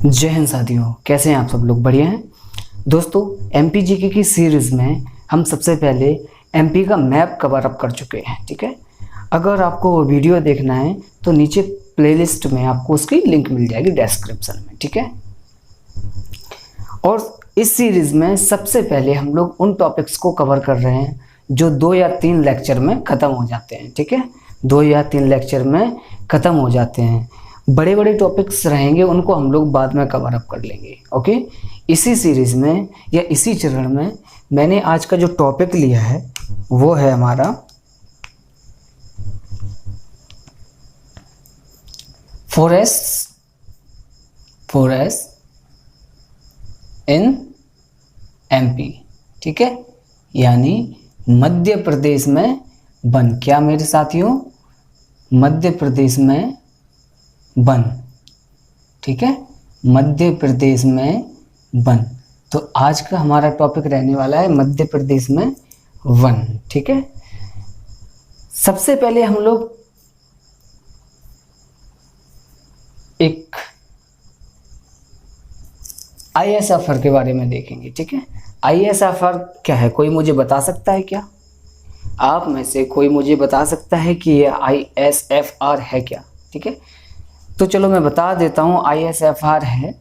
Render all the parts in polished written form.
जय हिंद साथियों, कैसे हैं आप सब लोग? बढ़िया हैं दोस्तों। एमपी जीके की सीरीज़ में हम सबसे पहले एमपी का मैप कवर अप कर चुके हैं। ठीक है, अगर आपको वो वीडियो देखना है तो नीचे प्लेलिस्ट में आपको उसकी लिंक मिल जाएगी डिस्क्रिप्शन में। ठीक है, और इस सीरीज़ में सबसे पहले हम लोग उन टॉपिक्स को कवर कर रहे हैं जो 2 या 3 लेक्चर में ख़त्म हो जाते हैं। ठीक है, 2 या 3 लेक्चर में ख़त्म हो जाते हैं। बड़े बड़े टॉपिक्स रहेंगे, उनको हम लोग बाद में कवर अप कर लेंगे। ओके, इसी सीरीज़ में या इसी चरण में मैंने आज का जो टॉपिक लिया है वो है हमारा फॉरेस्ट इन एमपी। ठीक है, यानी मध्य प्रदेश में वन। क्या मेरे साथियों? मध्य प्रदेश में वन। ठीक है, मध्य प्रदेश में वन। तो आज का हमारा टॉपिक रहने वाला है मध्य प्रदेश में वन। ठीक है, सबसे पहले हम लोग एक ISFR के बारे में देखेंगे। ठीक है, ISFR क्या है? कोई मुझे बता सकता है क्या? आप में से कोई मुझे बता सकता है कि ये ISFR है क्या? ठीक है, तो चलो मैं बता देता हूँ। ISFR है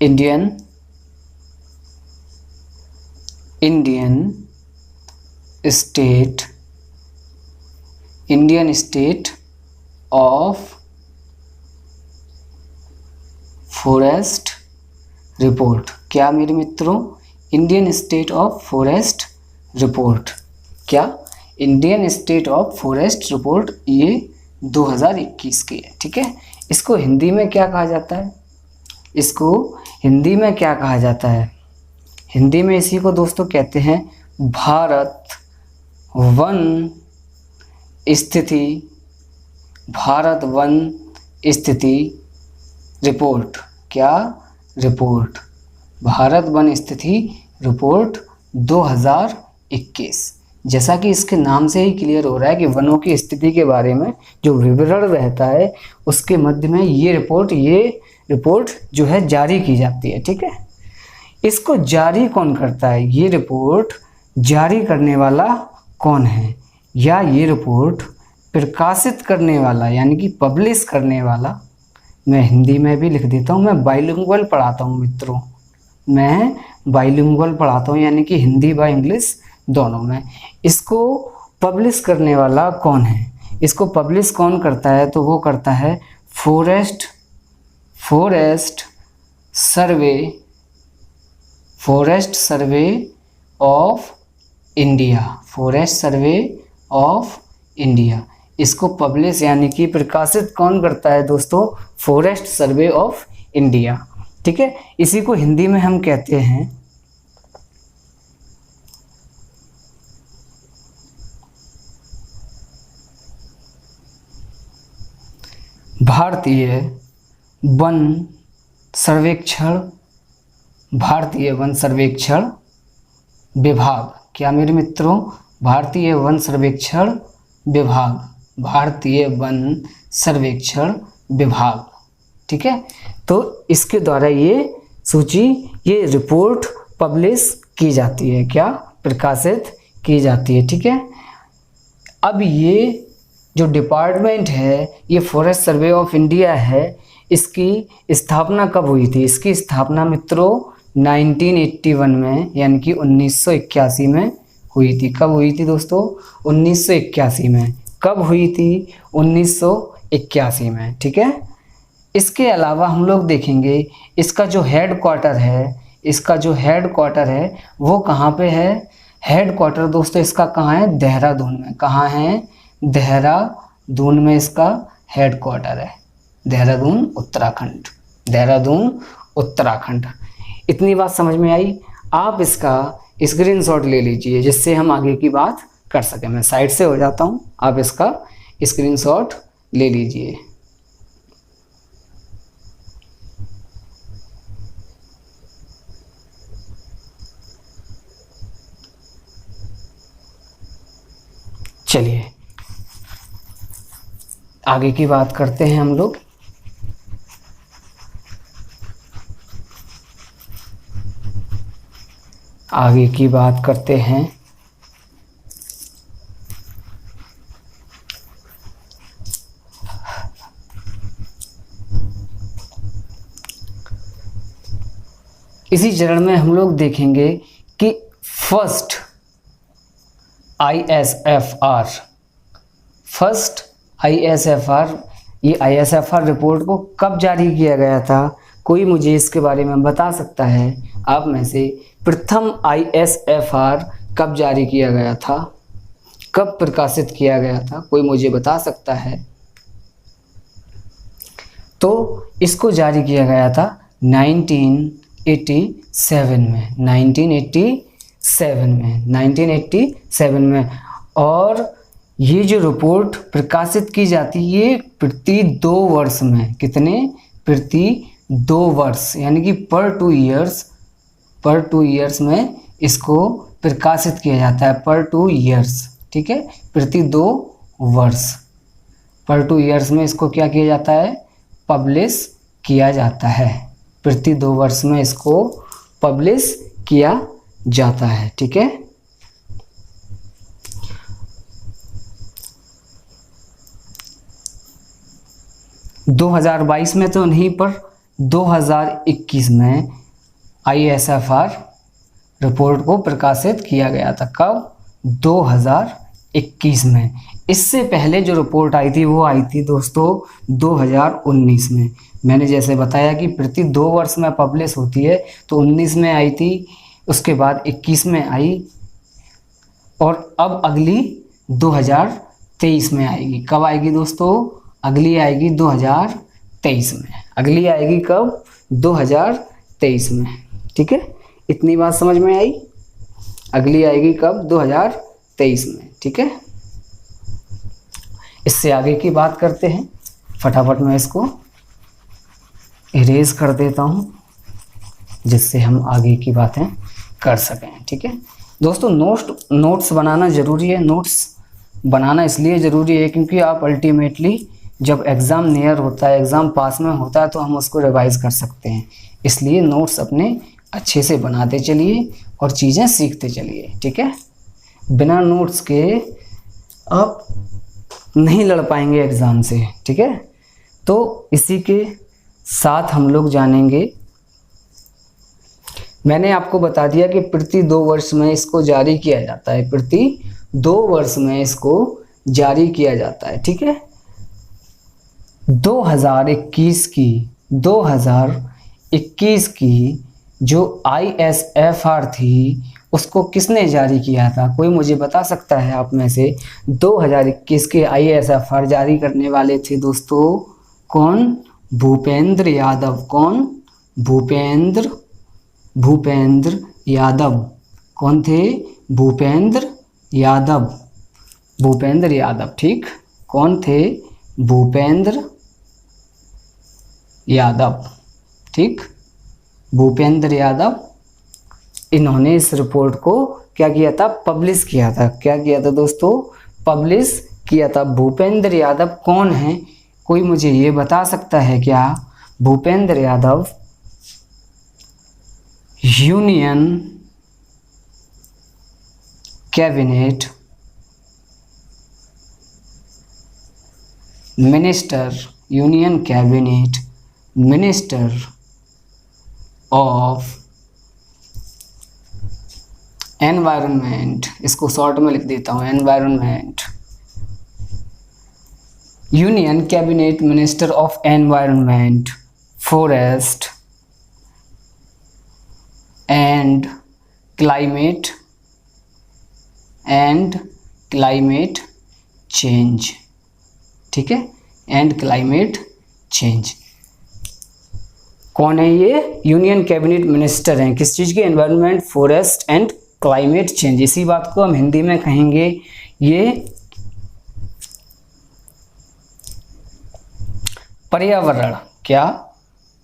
Indian State of Forest Report. क्या मेरे मित्रों? Indian State of Forest Report. क्या? Indian State of Forest Report, ये 2021 की है। ठीक है, इसको हिंदी में क्या कहा जाता है? इसको हिंदी में क्या कहा जाता है? हिंदी में इसी को दोस्तों कहते हैं भारत वन स्थिति रिपोर्ट। क्या? रिपोर्ट। भारत वन स्थिति रिपोर्ट 2021। जैसा कि इसके नाम से ही क्लियर हो रहा है कि वनों की स्थिति के बारे में जो विवरण रहता है उसके मध्य में ये रिपोर्ट जो है जारी की जाती है। ठीक है, इसको जारी कौन करता है? ये रिपोर्ट जारी करने वाला कौन है, या ये रिपोर्ट प्रकाशित करने वाला यानी कि पब्लिश करने वाला? मैं हिंदी में भी लिख देता हूँ। मैं बाइलिंगुअल पढ़ाता हूँ मित्रों, मैं बाइलिंगुअल पढ़ाता हूँ, यानी कि हिंदी व इंग्लिश दोनों में। इसको पब्लिश करने वाला कौन है? इसको पब्लिश कौन करता है? तो वो करता है फॉरेस्ट सर्वे ऑफ इंडिया। इसको पब्लिश यानी कि प्रकाशित कौन करता है दोस्तों? Forest survey of India. ठीक है, इसी को हिंदी में हम कहते हैं भारतीय वन सर्वेक्षण विभाग। क्या मेरे मित्रों? भारतीय वन सर्वेक्षण विभाग। ठीक है, तो इसके द्वारा ये रिपोर्ट पब्लिश की जाती है। क्या? प्रकाशित की जाती है। ठीक है, अब ये जो डिपार्टमेंट है, ये फॉरेस्ट सर्वे ऑफ इंडिया है, इसकी स्थापना कब हुई थी? इसकी स्थापना मित्रों 1981 में यानी कि 1981 में हुई थी। कब हुई थी दोस्तों? 1981 में। कब हुई थी? 1981 में। ठीक है, इसके अलावा हम लोग देखेंगे इसका जो हेड क्वार्टर है वो कहाँ पे है? हेड क्वार्टर दोस्तों इसका कहाँ है? देहरादून में। कहाँ है? देहरादून में इसका हेड क्वार्टर है। देहरादून उत्तराखंड। इतनी बात समझ में आई? आप इसका स्क्रीनशॉट ले लीजिए जिससे हम आगे की बात कर सकें। मैं साइड से हो जाता हूँ, आप इसका स्क्रीनशॉट ले लीजिए। चलिए आगे की बात करते हैं हम लोग। आगे की बात करते हैं। इसी चरण में हम लोग देखेंगे कि फर्स्ट ISFR ये ISFR रिपोर्ट को कब जारी किया गया था? कोई मुझे इसके बारे में बता सकता है? आप में से प्रथम ISFR कब जारी किया गया था, कब प्रकाशित किया गया था? कोई मुझे बता सकता है? तो इसको जारी किया गया था 1987 में। और ये जो रिपोर्ट प्रकाशित की जाती है ये प्रति 2 वर्ष में, कितने? प्रति 2 वर्ष, यानी कि पर 2 ईयर्स में इसको प्रकाशित किया जाता है। पर 2 ईयर्स, ठीक है, प्रति 2 वर्ष, पर 2 ईयर्स में इसको क्या किया जाता है? पब्लिश किया जाता है। प्रति 2 वर्ष में इसको पब्लिश किया जाता है, ठीक है। – 2022 में तो नहीं, पर 2021 में ISFR रिपोर्ट को प्रकाशित किया गया था। कब? 2021 में। इससे पहले जो रिपोर्ट आई थी वो आई थी दोस्तों 2019 में। मैंने जैसे बताया कि प्रति 2 वर्ष में पब्लिश होती है, तो 19 में आई थी, उसके बाद 21 में आई, और अब अगली 2023 में आएगी। कब आएगी दोस्तों? अगली आएगी 2023 में। अगली आएगी कब? 2023 में, ठीक है। इतनी बात समझ में आई? अगली आएगी कब? 2023 में, ठीक है। इससे आगे की बात करते हैं। फटाफट मैं इसको इरेज कर देता हूं जिससे हम आगे की बातें कर सकें, ठीक है दोस्तों। नोट्स बनाना ज़रूरी है। नोट्स बनाना इसलिए ज़रूरी है क्योंकि आप अल्टीमेटली जब एग्ज़ाम नियर होता है, एग्ज़ाम पास में होता है, तो हम उसको रिवाइज़ कर सकते हैं। इसलिए नोट्स अपने अच्छे से बनाते चलिए और चीज़ें सीखते चलिए, ठीक है। बिना नोट्स के आप नहीं लड़ पाएंगे एग्ज़ाम से, ठीक है। तो इसी के साथ हम लोग जानेंगे, मैंने आपको बता दिया कि प्रति 2 वर्ष में इसको जारी किया जाता है। प्रति 2 वर्ष में इसको जारी किया जाता है, ठीक है। 2021 की जो ISFR थी उसको किसने जारी किया था? कोई मुझे बता सकता है आप में से? 2021 के ISFR जारी करने वाले थे दोस्तों कौन? भूपेंद्र यादव। कौन? भूपेंद्र यादव। कौन थे? भूपेंद्र यादव, ठीक। कौन थे? भूपेंद्र यादव, ठीक। भूपेंद्र यादव, इन्होंने इस रिपोर्ट को क्या किया था? पब्लिश किया था। क्या किया था दोस्तों? पब्लिश किया था। भूपेंद्र यादव कौन है? कोई मुझे ये बता सकता है क्या? Bhupendra Yadav union cabinet minister of environment, इसको शॉर्ट में लिख देता हूँ, environment, union cabinet minister of environment, forest and climate change, ठीक है। एंड क्लाइमेट चेंज कौन है ये? यूनियन कैबिनेट मिनिस्टर हैं। किस चीज़ के? Environment, forest and climate change. इसी बात को हम हिंदी में कहेंगे ये पर्यावरण। क्या?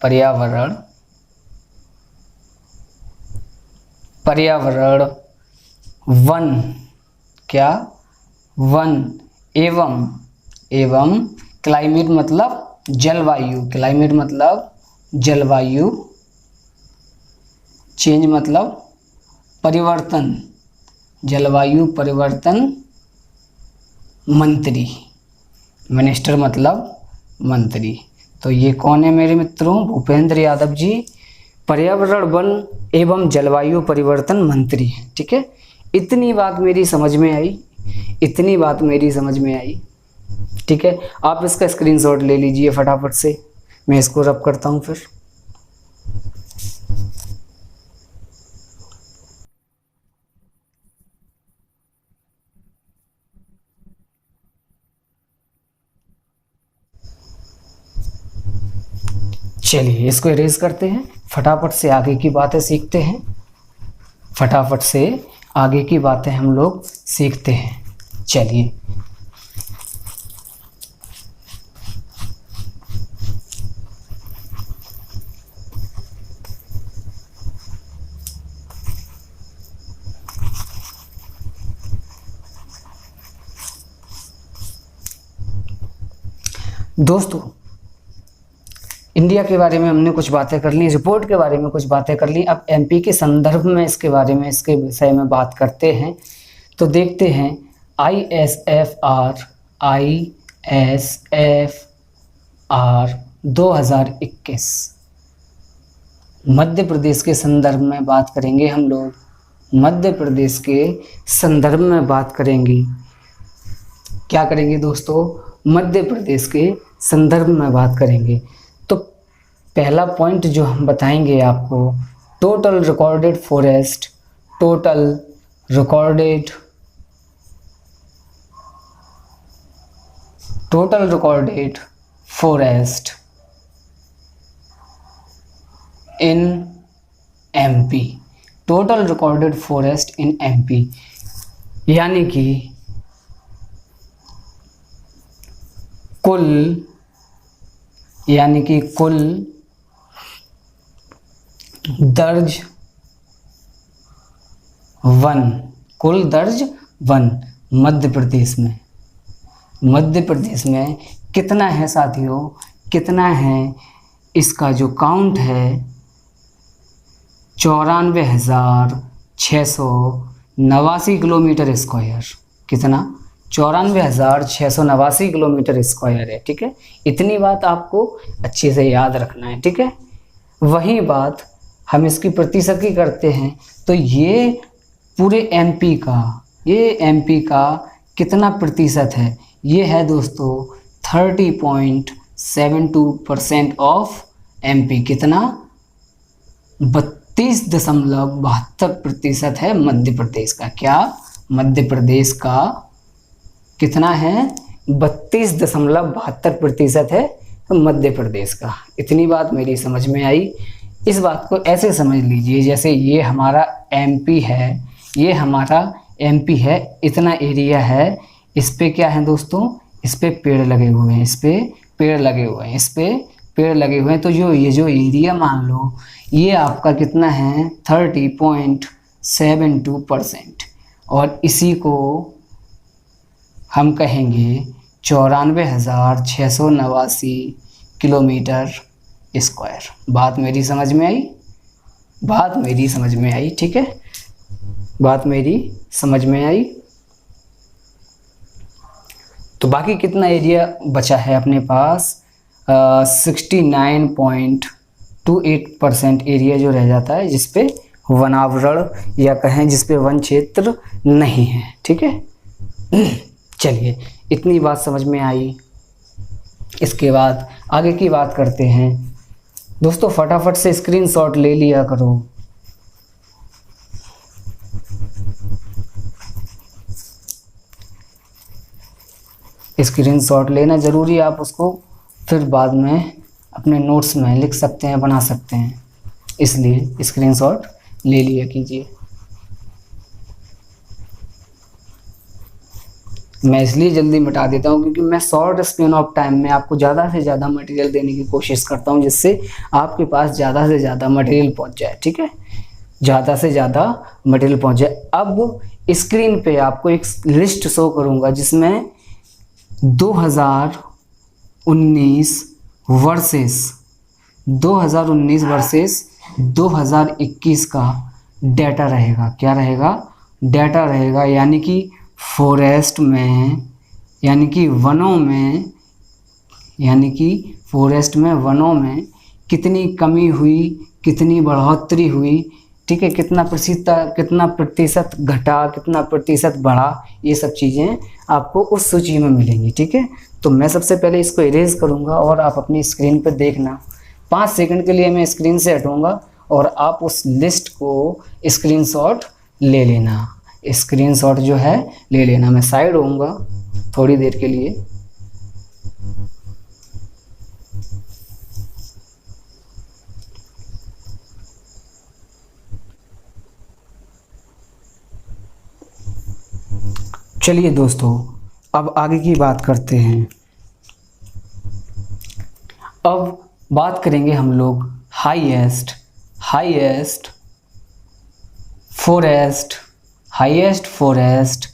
पर्यावरण वन। क्या? वन एवं क्लाइमेट मतलब जलवायु। क्लाइमेट मतलब जलवायु, चेंज मतलब परिवर्तन, जलवायु परिवर्तन मंत्री, मिनिस्टर मतलब मंत्री। तो ये कौन है मेरे मित्रों? भूपेंद्र यादव जी पर्यावरण वन एवं जलवायु परिवर्तन मंत्री हैं। ठीक है, इतनी बात मेरी समझ में आई, इतनी बात मेरी समझ में आई। ठीक है, आप इसका स्क्रीनशॉट ले लीजिए फटाफट से, मैं इसको रब करता हूँ फिर। चलिए इसको इरेज करते हैं, फटाफट से आगे की बातें सीखते हैं, फटाफट से आगे की बातें हम लोग सीखते हैं। चलिए दोस्तों, इंडिया के बारे में हमने कुछ बातें कर ली, रिपोर्ट के बारे में कुछ बातें कर ली। अब एमपी के संदर्भ में इसके बारे में, इसके विषय में बात करते हैं। तो देखते हैं ISFR 2021 मध्य प्रदेश के संदर्भ में बात करेंगे हम लोग, मध्य प्रदेश के संदर्भ में बात करेंगे। क्या करेंगे दोस्तों? मध्य प्रदेश के संदर्भ में बात करेंगे। तो पहला पॉइंट जो हम बताएंगे आपको, total recorded forest, total recorded forest in MP, total recorded forest in MP, यानी कि कुल दर्ज वन मध्य प्रदेश में कितना है साथियों? कितना है? इसका जो काउंट है 94,689 किलोमीटर स्क्वायर। कितना? 94,689 किलोमीटर स्क्वायर है। ठीक है, इतनी बात आपको अच्छे से याद रखना है। ठीक है, वही बात हम इसकी प्रतिशत की करते हैं। तो ये पूरे एमपी का कितना प्रतिशत है? ये है दोस्तों 30.72% ऑफ एमपी। कितना? 32.72% है मध्य प्रदेश का। क्या? मध्य प्रदेश का कितना है? 32.72% है मध्य प्रदेश का। इतनी बात मेरी समझ में आई। इस बात को ऐसे समझ लीजिए जैसे ये हमारा एमपी है, ये हमारा एमपी है, इतना एरिया है। इस पे क्या है दोस्तों? इस पे पेड़ लगे हुए हैं, इस पे पेड़ लगे हुए हैं, इस पे पेड़ लगे हुए हैं। तो ये जो एरिया मान लो, ये आपका कितना है? 30.72%। और इसी को हम कहेंगे 94,689 किलोमीटर स्क्वायर। बात मेरी समझ में आई? बात मेरी समझ में आई? ठीक है, बात मेरी समझ में आई। तो बाकी कितना एरिया बचा है अपने पास? 69.28% एरिया जो रह जाता है जिसपे वनावरण या कहें जिसपे वन क्षेत्र नहीं है। ठीक है, चलिए इतनी बात समझ में आई। इसके बाद आगे की बात करते हैं दोस्तों। फटाफट से स्क्रीनशॉट ले लिया करो। स्क्रीनशॉट लेना ज़रूरी है, आप उसको फिर बाद में अपने नोट्स में लिख सकते हैं, बना सकते हैं, इसलिए स्क्रीनशॉट ले लिया कीजिए। मैं इसलिए जल्दी मिटा देता हूँ क्योंकि मैं शॉर्ट स्पेन ऑफ टाइम में आपको ज़्यादा से ज़्यादा मटेरियल देने की कोशिश करता हूँ, जिससे आपके पास ज़्यादा से ज़्यादा मटेरियल पहुँच जाए। ठीक है, ज़्यादा से ज़्यादा मटेरियल पहुँच जाए। अब स्क्रीन पे आपको एक लिस्ट शो करूँगा जिसमें 2019 वर्सेस 2021 का डेटा रहेगा। क्या रहेगा? डेटा रहेगा। यानी कि फॉरेस्ट में, यानी कि वनों में, यानी कि फॉरेस्ट में, वनों में कितनी कमी हुई, कितनी बढ़ोतरी हुई, ठीक है, कितना प्रतिशत घटा, कितना प्रतिशत बढ़ा, ये सब चीज़ें आपको उस सूची में मिलेंगी। ठीक है, तो मैं सबसे पहले इसको इरेज करूँगा और आप अपनी स्क्रीन पर देखना। 5 सेकंड के लिए मैं स्क्रीन से हटूँगा और आप उस लिस्ट को स्क्रीनशॉट ले लेना। स्क्रीनशॉट जो है ले लेना। मैं साइड होऊंगा थोड़ी देर के लिए। चलिए दोस्तों, अब आगे की बात करते हैं। अब बात करेंगे हम लोग highest forest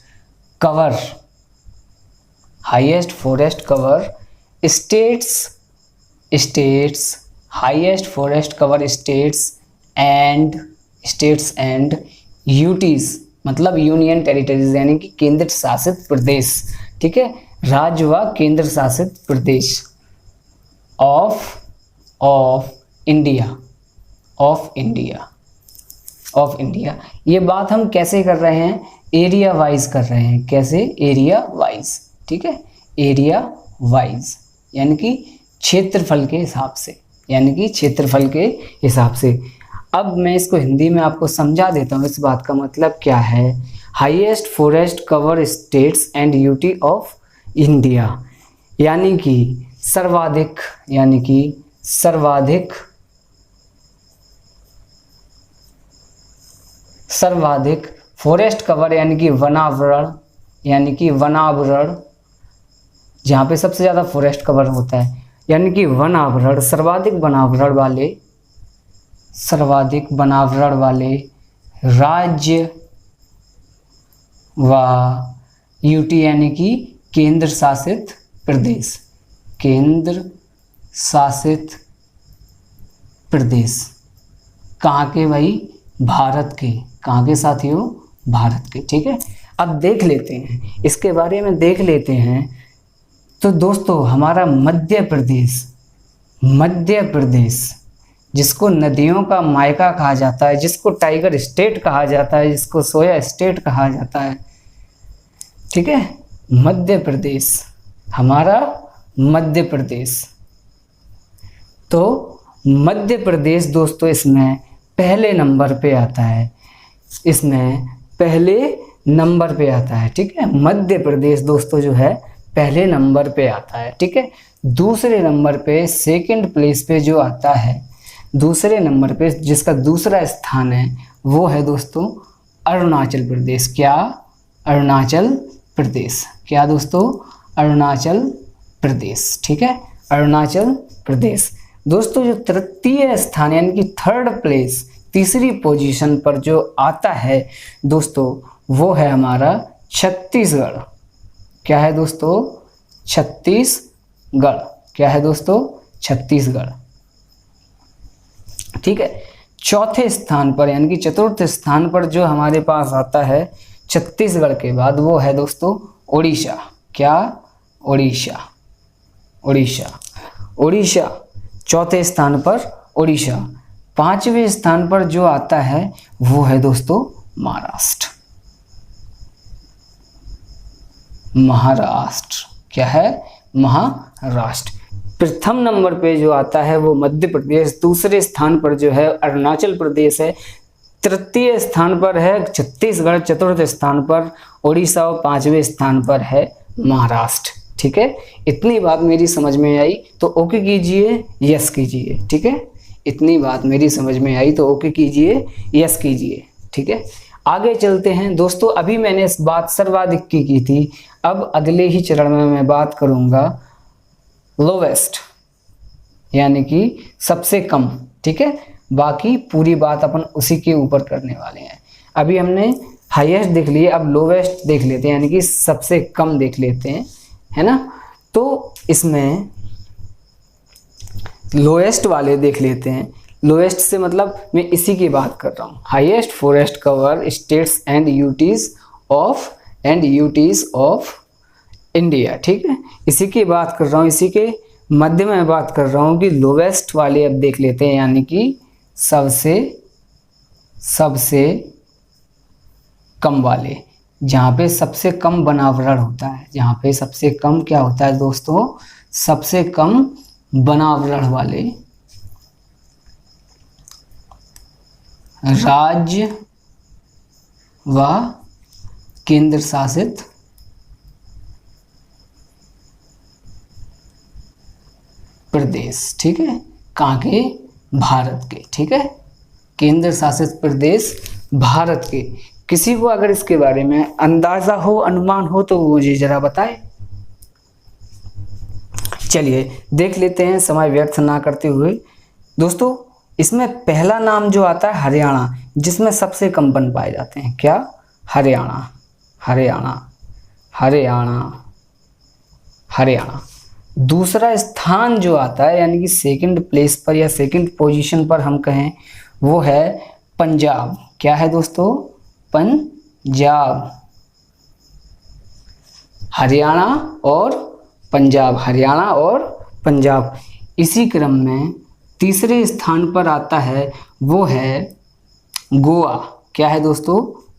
cover, highest forest cover states, highest forest cover states and UTs, मतलब यूनियन टेरिटरीज, यानी कि केंद्र शासित प्रदेश। ठीक है, राज्य व केंद्र शासित प्रदेश ऑफ इंडिया। ये बात हम कैसे कर रहे हैं? एरिया वाइज कर रहे हैं। कैसे? Area wise. ठीक है, एरिया वाइज यानी कि क्षेत्रफल के हिसाब से, यानी कि क्षेत्रफल के हिसाब से। अब मैं इसको हिंदी में आपको समझा देता हूँ इस बात का मतलब क्या है। Highest forest cover states and UT of India, यानी कि सर्वाधिक, यानी कि सर्वाधिक फॉरेस्ट कवर, यानी कि वनावरण, जहाँ पे सबसे ज़्यादा फॉरेस्ट कवर होता है, यानी कि वनावरण, सर्वाधिक वनावरण वाले राज्य व यूटी, यानी कि केंद्र शासित प्रदेश। कहाँ के भाई? भारत के। कहाँ के साथियों? भारत के। ठीक है, अब देख लेते हैं इसके बारे में, देख लेते हैं। तो दोस्तों, हमारा मध्य प्रदेश जिसको नदियों का मायका कहा जाता है, जिसको टाइगर स्टेट कहा जाता है, जिसको सोया स्टेट कहा जाता है। ठीक है, मध्य प्रदेश, हमारा मध्य प्रदेश। तो मध्य प्रदेश दोस्तों इसमें पहले नंबर पे आता है, ठीक है, मध्य प्रदेश दोस्तों जो है पहले नंबर पे आता है। ठीक है, दूसरे नंबर पे, सेकंड प्लेस पे जो आता है, दूसरे नंबर पे जिसका दूसरा स्थान है, वो है दोस्तों अरुणाचल प्रदेश। क्या? अरुणाचल प्रदेश। क्या दोस्तों? अरुणाचल प्रदेश। ठीक है, अरुणाचल प्रदेश। दोस्तों, जो तृतीय स्थान यानी कि थर्ड प्लेस, तीसरी पोजीशन पर जो आता है दोस्तों, वो है हमारा छत्तीसगढ़। क्या है दोस्तों? छत्तीसगढ़। क्या है दोस्तों? छत्तीसगढ़। ठीक है, चौथे स्थान पर यानी कि चतुर्थ स्थान पर जो हमारे पास आता है छत्तीसगढ़ के बाद, वो है दोस्तों उड़ीसा। क्या? उड़ीसा चौथे स्थान पर उड़ीसा। पांचवें स्थान पर जो आता है वो है दोस्तों महाराष्ट्र। क्या है? महाराष्ट्र। प्रथम नंबर पे जो आता है वो मध्य प्रदेश, दूसरे स्थान पर जो है अरुणाचल प्रदेश है, तृतीय स्थान पर है छत्तीसगढ़, चतुर्थ स्थान पर उड़ीसा और पांचवें स्थान पर है महाराष्ट्र। ठीक है, इतनी बात मेरी समझ में आई तो ओके कीजिए, यस कीजिए। ठीक है, इतनी बात मेरी समझ में आई तो ओके कीजिए, यस कीजिए। ठीक है, आगे चलते हैं दोस्तों। अभी मैंने इस बात सर्वाधिक की थी, अब अगले ही चरण में मैं बात करूंगा लोवेस्ट यानी कि सबसे कम। ठीक है, बाकी पूरी बात अपन उसी के ऊपर करने वाले हैं। अभी हमने हाईएस्ट देख लिए, अब लोवेस्ट देख लेते हैं यानी कि सबसे कम देख लेते हैं, है ना। तो इसमें लोएस्ट वाले देख लेते हैं। लोएस्ट से मतलब मैं इसी की बात कर रहा हूँ। Highest forest cover states and UTs of India, ठीक है, इसी की बात कर रहा हूँ, इसी के मध्य में बात कर रहा हूँ कि लोवेस्ट वाले अब देख लेते हैं, यानी कि सबसे कम वाले, जहाँ पे सबसे कम बनावरण होता है, जहाँ पे सबसे कम क्या होता है दोस्तों, सबसे कम बनावरण वाले राज्य व केंद्र शासित प्रदेश, ठीक है, कहाँ के, भारत के, ठीक है, केंद्र शासित प्रदेश भारत के। किसी को अगर इसके बारे में अंदाजा हो, अनुमान हो तो मुझे जरा बताएं। चलिए देख लेते हैं समय व्यर्थ ना करते हुए। दोस्तों इसमें पहला नाम जो आता है हरियाणा, जिसमें सबसे कम वन पाए जाते हैं, क्या, हरियाणा, हरियाणा, हरियाणा, हरियाणा। दूसरा स्थान जो आता है, यानी कि सेकंड प्लेस पर या सेकंड पोजीशन पर हम कहें, वो है पंजाब। क्या है दोस्तों, पंजाब। हरियाणा और पंजाब, हरियाणा और पंजाब। इसी क्रम में तीसरे स्थान पर आता है वो है गोवा। क्या है दोस्तों,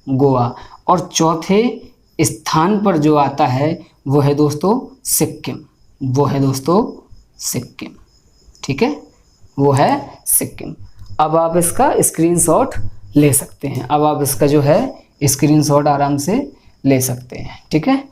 गोवा। और चौथे स्थान पर जो आता है वो है दोस्तों सिक्किम, वो है दोस्तों सिक्किम, ठीक है, वो है सिक्किम। अब आप इसका स्क्रीनशॉट ले सकते हैं, अब आप इसका जो है स्क्रीनशॉट आराम से ले सकते हैं, ठीक है।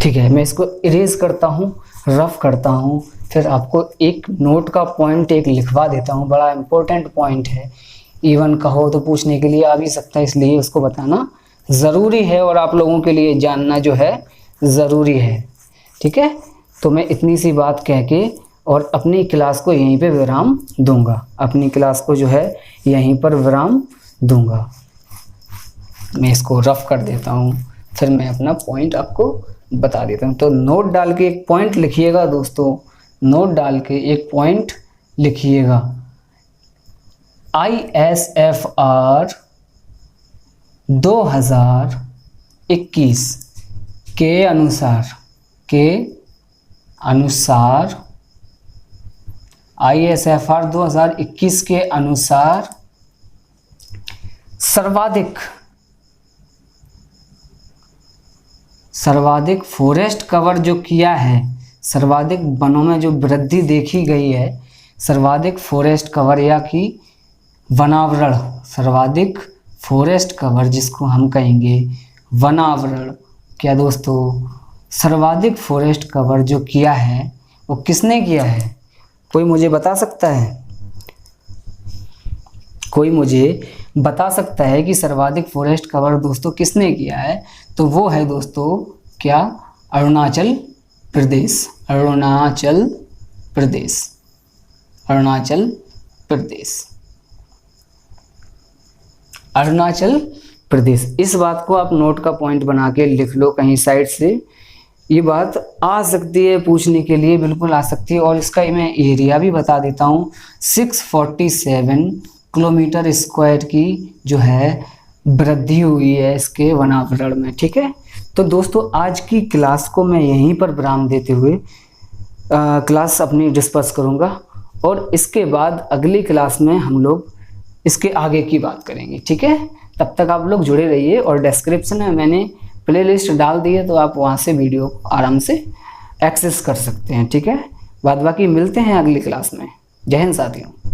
ठीक है, मैं इसको इरेज करता हूँ, रफ करता हूँ, फिर आपको एक नोट का पॉइंट एक लिखवा देता हूँ, बड़ा इम्पोर्टेंट पॉइंट है, इवन कहो तो पूछने के लिए आ भी सकता है, इसलिए उसको बताना ज़रूरी है और आप लोगों के लिए जानना जो है ज़रूरी है, ठीक है। तो मैं इतनी सी बात कह के और अपनी क्लास को यहीं पे विराम दूंगा, अपनी क्लास को जो है यहीं पर विराम दूंगा। मैं इसको रफ कर देता हूँ, फिर मैं अपना पॉइंट आपको बता देता हूँ। तो नोट डाल के एक पॉइंट लिखिएगा दोस्तों, नोट डाल के एक पॉइंट लिखिएगा। ISFR 2021 के अनुसार ISFR 2021 के अनुसार सर्वाधिक फॉरेस्ट कवर जो किया है, सर्वाधिक वनों में जो वृद्धि देखी गई है, सर्वाधिक फॉरेस्ट कवर या कि वनावरण, सर्वाधिक फॉरेस्ट कवर जिसको हम कहेंगे वनावरण, क्या दोस्तों, सर्वाधिक फॉरेस्ट कवर जो किया है वो किसने किया है, कोई मुझे बता सकता है, कोई मुझे बता सकता है कि सर्वाधिक फॉरेस्ट कवर दोस्तों किसने किया है? तो वो है दोस्तों क्या, अरुणाचल प्रदेश, अरुणाचल प्रदेश, अरुणाचल प्रदेश, अरुणाचल प्रदेश। इस बात को आप नोट का पॉइंट बना के लिख लो कहीं साइड से, ये बात आ सकती है पूछने के लिए, बिल्कुल आ सकती है। और इसका मैं एरिया भी बता देता हूँ, 647 किलोमीटर स्क्वायर की जो है वृद्धि हुई है इसके वनावरण में, ठीक है। तो दोस्तों आज की क्लास को मैं यहीं पर विराम देते हुए क्लास अपनी डिस्पर्स करूँगा और इसके बाद अगली क्लास में हम लोग इसके आगे की बात करेंगे, ठीक है। तब तक आप लोग जुड़े रहिए और डिस्क्रिप्शन में मैंने प्लेलिस्ट डाल दी है, तो आप वहाँ से वीडियो आराम से एक्सेस कर सकते हैं, ठीक है। बाद बाकी मिलते हैं अगली क्लास में। जय हिंद साथियों।